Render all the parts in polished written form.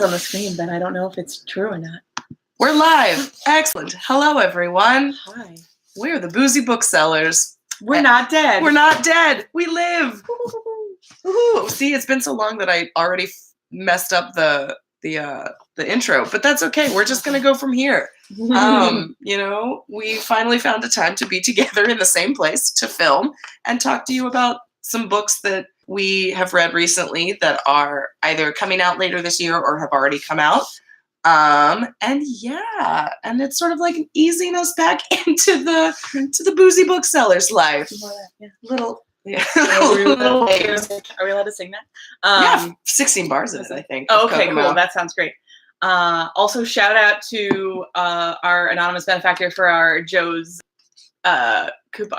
on the screen, but I don't know if it's true or not. We're live. Excellent. Hello, everyone. Hi. We're the Boozy Booksellers. We're not dead. We're not dead. We live. Woohoo. See, it's been so long that I already messed up the intro, but that's okay. We're just gonna go from here. You know, we finally found a time to be together in the same place to film and talk to you about some books that we have read recently that are either coming out later this year or have already come out. And it's sort of like easing us back into the Boozy Booksellers life. Are we allowed to sing that? Yeah, 16 bars in it, I think. Oh, okay, cool. That sounds great. Also, shout out to our anonymous benefactor for our Joe's gift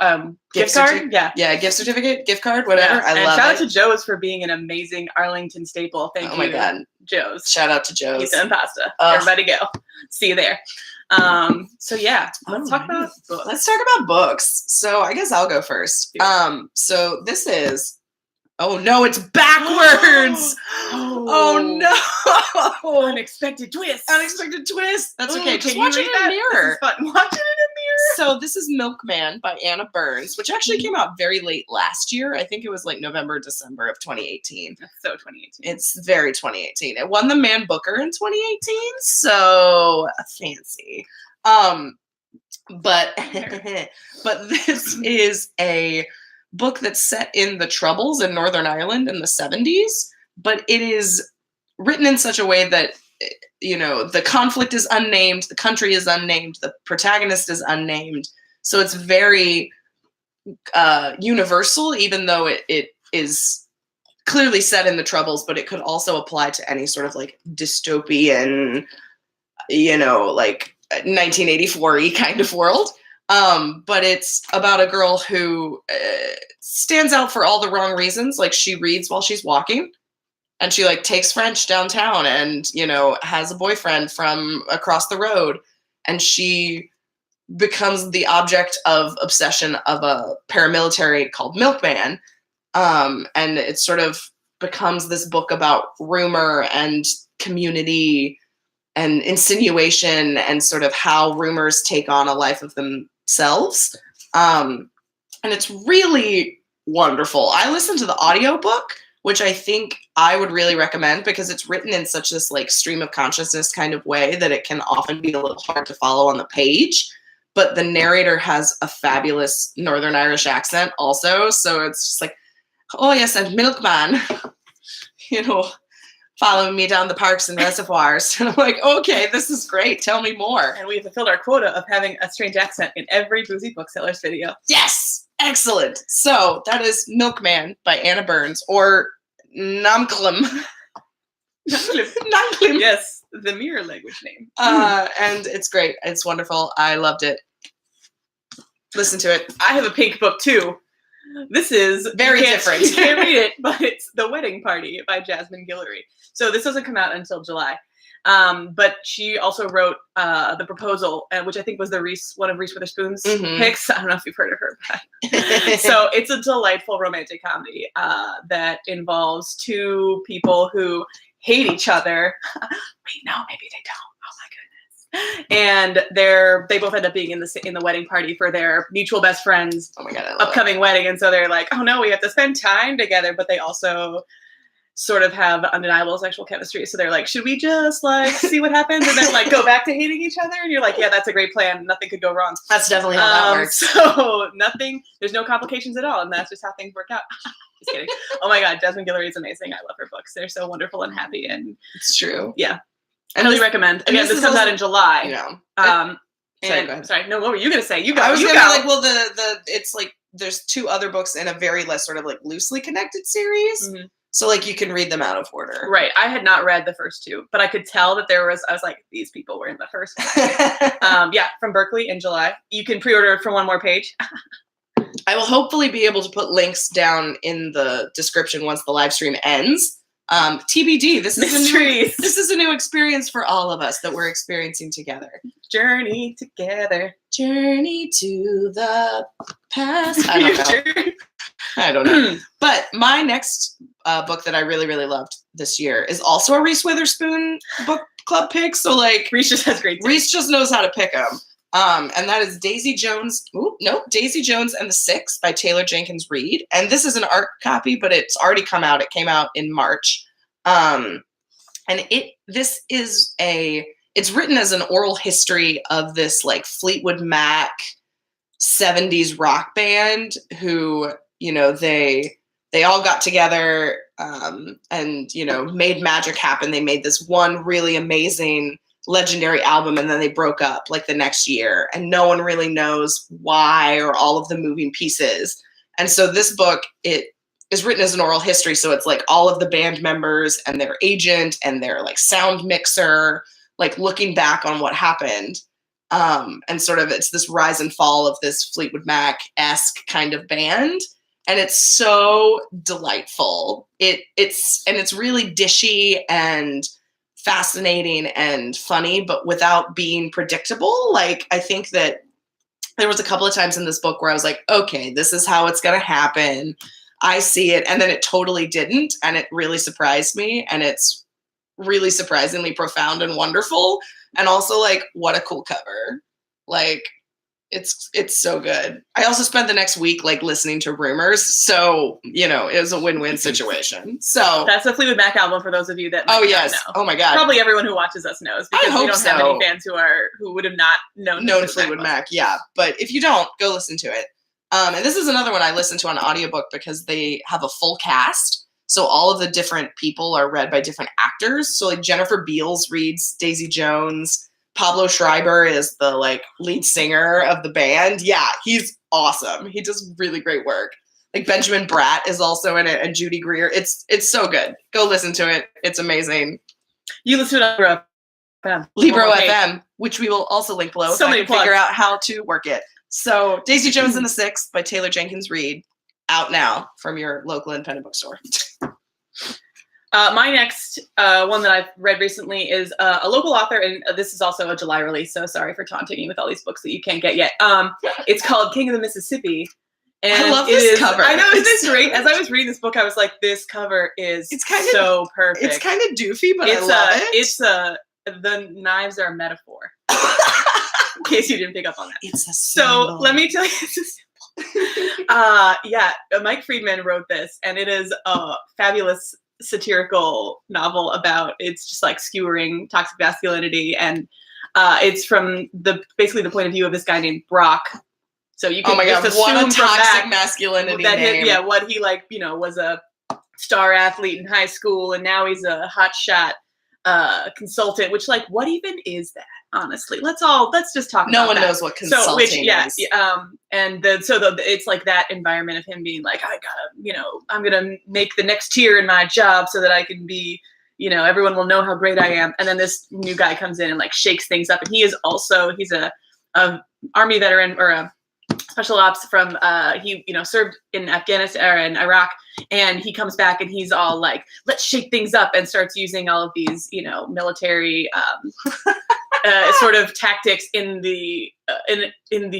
card. Yeah, gift certificate, gift card, whatever. Yeah. I love it. And shout out to Joe's for being an amazing Arlington staple. Thank you. Oh my God. Joe's. Shout out to Joe's. Pizza and pasta. Everybody go. See you there. So yeah, let's talk about books. Let's talk about books. So I guess I'll go first. So this is, oh no, it's backwards. Oh no. Unexpected twist. Unexpected twist. That's okay. Just Can watch you it read in a that? mirror. This is fun. Watch it in a mirror. So this is Milkman by Anna Burns, which actually came out very late last year. I think it was like November, December of 2018. So 2018. It's very 2018. It won the Man Booker in 2018, so fancy. But this is a book that's set in the Troubles in Northern Ireland in the 70s, but it is written in such a way that, you know, the conflict is unnamed, the country is unnamed, the protagonist is unnamed. So it's very universal, even though it is clearly set in the Troubles, but it could also apply to any sort of like dystopian, you know, like 1984-y kind of world. But it's about a girl who stands out for all the wrong reasons. Like, she reads while she's walking, and she like takes French downtown, and, you know, has a boyfriend from across the road, and she becomes the object of obsession of a paramilitary called Milkman. And it sort of becomes this book about rumor and community and insinuation and sort of how rumors take on a life of themselves. And it's really wonderful. I listened to the audiobook, which I think I would really recommend because it's written in such this like stream of consciousness kind of way that it can often be a little hard to follow on the page. But the narrator has a fabulous Northern Irish accent also. So it's just like, oh yes, and Milkman, you know, following me down the parks and reservoirs. And I'm like, okay, this is great. Tell me more. And we have fulfilled our quota of having a strange accent in every Boozy Booksellers video. Yes! Excellent. So that is Milkman by Anna Burns, or Namklim. Namklim. Yes, the mirror language name. And it's great. It's wonderful. I loved it. Listen to it. I have a pink book too. This is very different. You can't read it, but it's The Wedding Party by Jasmine Guillory. So this doesn't come out until July. But she also wrote The Proposal, which I think was one of Reese Witherspoon's picks. I don't know if you've heard of her. But so it's a delightful romantic comedy that involves two people who hate each other. Wait, no, maybe they don't. Oh my goodness. And they both end up being in the wedding party for their mutual best friend's upcoming wedding. And so they're like, oh no, we have to spend time together, but they also sort of have undeniable sexual chemistry. So they're like, should we just like see what happens and then like go back to hating each other? And you're like, yeah, that's a great plan. Nothing could go wrong. That's definitely how that works. So there's no complications at all. And that's just how things work out. Just kidding. Oh my God, Jasmine Guillory is amazing. I love her books. They're so wonderful and happy. And it's true. Yeah. I highly recommend. Again, this comes out in July. Yeah. Sorry, no, what were you gonna say? I was gonna be like, well, it's like there's two other books in a very less sort of like loosely connected series. Mm-hmm. So like you can read them out of order. Right. I had not read the first two, but I could tell that I was like, these people were in the first one. Yeah, from Berkeley in July. You can pre-order it for one more page. I will hopefully be able to put links down in the description once the live stream ends. TBD. This is a new experience for all of us that we're experiencing together. Journey together. Journey to the past. I don't know. But my next book that I really, really loved this year is also a Reese Witherspoon book club pick. So like Reese just has great taste. Reese just knows how to pick them. And that is Daisy Jones and the Six by Taylor Jenkins Reid. And this is an art copy, but it's already come out. It came out in March. And it's written as an oral history of this like Fleetwood Mac 70s rock band who, you know, they all got together and, you know, made magic happen. They made this one really amazing legendary album, and then they broke up like the next year, and no one really knows why or all of the moving pieces. And so this book, it is written as an oral history. So it's like all of the band members and their agent and their like sound mixer, like looking back on what happened. And sort of it's this rise and fall of this Fleetwood Mac-esque kind of band. And it's so delightful. It's really dishy and fascinating and funny, but without being predictable. Like, I think that there was a couple of times in this book where I was like, okay, this is how it's going to happen. I see it. And then it totally didn't. And it really surprised me. And it's really surprisingly profound and wonderful. And also, like, what a cool cover. Like, it's so good. I also spent the next week like listening to Rumors, so you know it was a win-win situation. So that's the Fleetwood Mac album for those of you that might not know. Oh my god, probably everyone who watches us knows, because we don't have any fans who would have not known Fleetwood Mac. Yeah, but if you don't, go listen to it. And this is another one I listened to on audiobook because they have a full cast, so all of the different people are read by different actors. So like Jennifer Beals reads Daisy Jones. Pablo Schreiber is the like lead singer of the band. Yeah, he's awesome. He does really great work. Like Benjamin Bratt is also in it, and Judy Greer. It's so good. Go listen to it. It's amazing. You listen to it on Libro FM, which we will also link below. So many plugs. Figure out how to work it. So Daisy Jones and the Six by Taylor Jenkins Reid, out now from your local independent bookstore. My next one that I've read recently is a local author, and this is also a July release, so sorry for taunting you with all these books that you can't get yet. It's called King of the Mississippi. And I love this cover. I know, isn't this great? As I was reading this book, I was like, this cover is so perfect. It's kind of doofy, but I love it. It's the knives are a metaphor. In case you didn't pick up on that. It's a symbol. So let me tell you, it's a symbol. Yeah, Mike Freedman wrote this, and it is a fabulous satirical novel about, it's just like skewering toxic masculinity, and it's from basically the point of view of this guy named Brock. So you can just assume what a from toxic masculinity name. What he like, you know, was a star athlete in high school, and now he's a hotshot consultant. Which, like, what even is that? Honestly, let's just talk. No about one that. knows what consulting is. It's like that environment of him being like, I gotta, you know, I'm gonna make the next tier in my job so that I can be, you know, everyone will know how great I am. And then this new guy comes in and like shakes things up, and he's a army veteran or a special ops from he, you know, served in Afghanistan or in Iraq, and he comes back and he's all like, let's shake things up, and starts using all of these, you know, military sort of tactics in the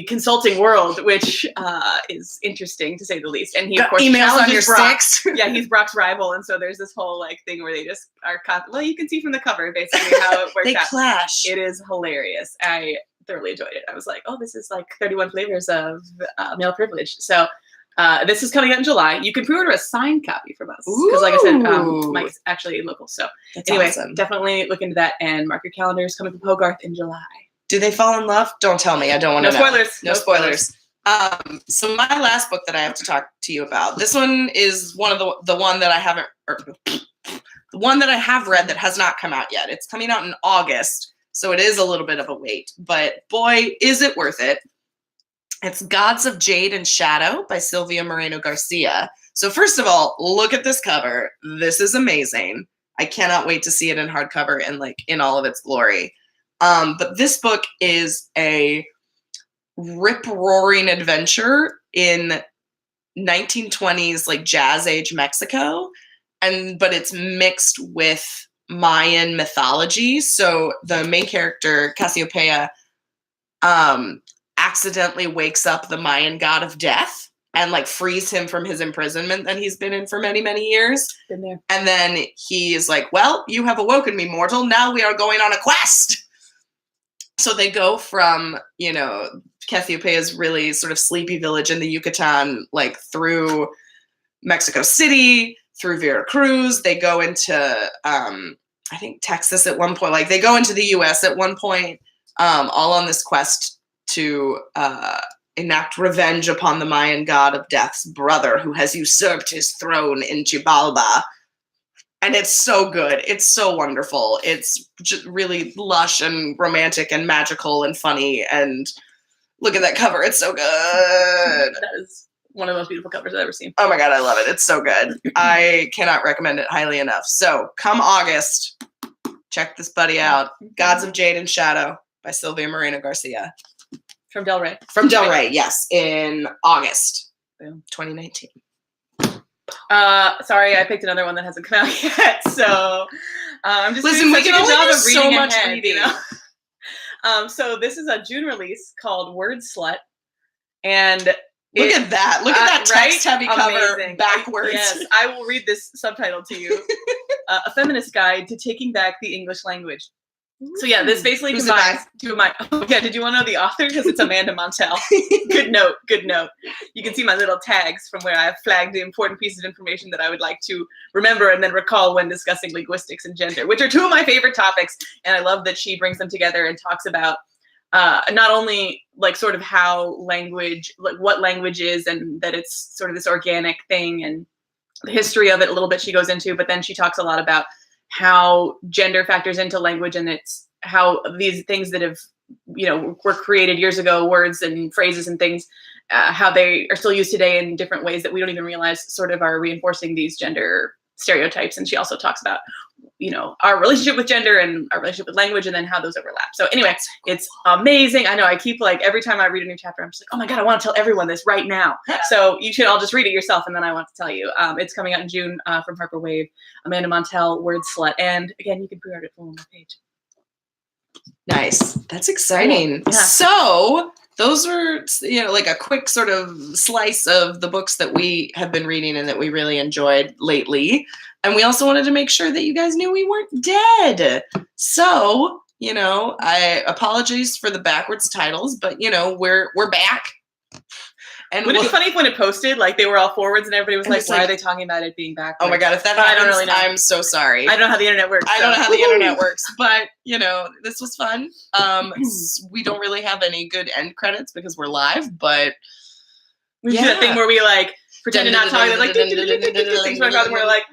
consulting world, which is interesting to say the least. And he of course emails on your Brock. six. Yeah, he's Brock's rival, and so there's this whole like thing where they just are well, you can see from the cover basically how it works they out. clash. It is hilarious. I thoroughly enjoyed it. I was like, oh, this is like 31 flavors of male privilege. So this is coming out in July. You can pre-order a signed copy from us because, like I said, Mike's actually local. So anyway, awesome. Definitely look into that and mark your calendars. Coming from Hogarth in July. Do they fall in love? Don't tell me. I don't want to know. Spoilers. No spoilers. So my last book that I have to talk to you about. This one is one of the one that I haven't, the one that I have read that has not come out yet. It's coming out in August, so it is a little bit of a wait. But boy, is it worth it! It's Gods of Jade and Shadow by Silvia Moreno-Garcia. So first of all, look at this cover. This is amazing. I cannot wait to see it in hardcover and like in all of its glory. But this book is a rip-roaring adventure in 1920s like jazz age Mexico, but it's mixed with Mayan mythology. So the main character, Cassiopeia, accidentally wakes up the Mayan god of death and like frees him from his imprisonment that he's been in for many, many years. Been there. And then he's like, well, you have awoken me, mortal. Now we are going on a quest. So they go from, you know, Casiopeia's really sort of sleepy village in the Yucatan, like through Mexico City, through Veracruz. They go into, I think, Texas at one point. Like they go into the U.S. at one point, all on this quest to enact revenge upon the Mayan god of death's brother who has usurped his throne in Chibalba. And it's so good. It's so wonderful. It's just really lush and romantic and magical and funny. And look at that cover. It's so good. That is one of the most beautiful covers I've ever seen. Oh my God, I love it. It's so good. I cannot recommend it highly enough. So come August, check this buddy out. Gods of Jade and Shadow by Silvia Moreno-Garcia. From Del Rey. From Del Rey, yes, in August 2019. Sorry, I picked another one that hasn't come out yet, so I'm just Listen, doing we such a can good only job do of reading so much ahead, reading. you know? So this is a June release called WORDSLUT, and Look at that. Look at that text-heavy cover Amazing. backwards. Yes, I will read this subtitle to you. A Feminist Guide to Taking Back the English Language. So yeah, this basically Who's combines two of my. Oh yeah, did you want to know the author? Because it's Amanda Montell. Good note. Good note. You can see my little tags from where I have flagged the important pieces of information that I would like to remember and then recall when discussing linguistics and gender, which are two of my favorite topics. And I love that she brings them together and talks about not only like sort of how language, like what language is, and that it's sort of this organic thing, and the history of it a little bit she goes into, but then she talks a lot about how gender factors into language, and it's how these things that have, you know, were created years ago, words and phrases and things, how they are still used today in different ways that we don't even realize sort of are reinforcing these gender stereotypes. And she also talks about, you know, our relationship with gender and our relationship with language, and then how those overlap. So anyway, it's amazing. I know I keep like, every time I read a new chapter, I'm just like, oh my God, I want to tell everyone this right now. So you should all just read it yourself, and then I want to tell you. It's coming out in June from Harper Wave, Amanda Montell, WORDSLUT. And again, you can pre-order it on my page. Nice. That's exciting. Yeah. So those were, you know, like a quick sort of slice of the books that we have been reading and that we really enjoyed lately. And we also wanted to make sure that you guys knew we weren't dead. So, you know, apologies for the backwards titles, but you know, we're back. And would it be funny if when it posted, like they were all forwards and everybody was like, why like, are they talking about it being backwards? Oh my God, if that But happens, I don't really know. I'm so sorry. I don't know how the internet works. I don't know how so. the internet works, but you know, this was fun. We don't really have any good end credits because we're live, but we do that thing where we like pretend to not talk, like things going on, and we're like,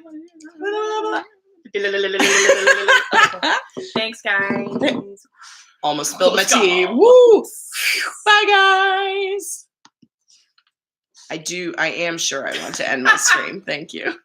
thanks guys. Almost spilled my tea. Woo! Bye guys. I am sure I want to end my stream. Thank you.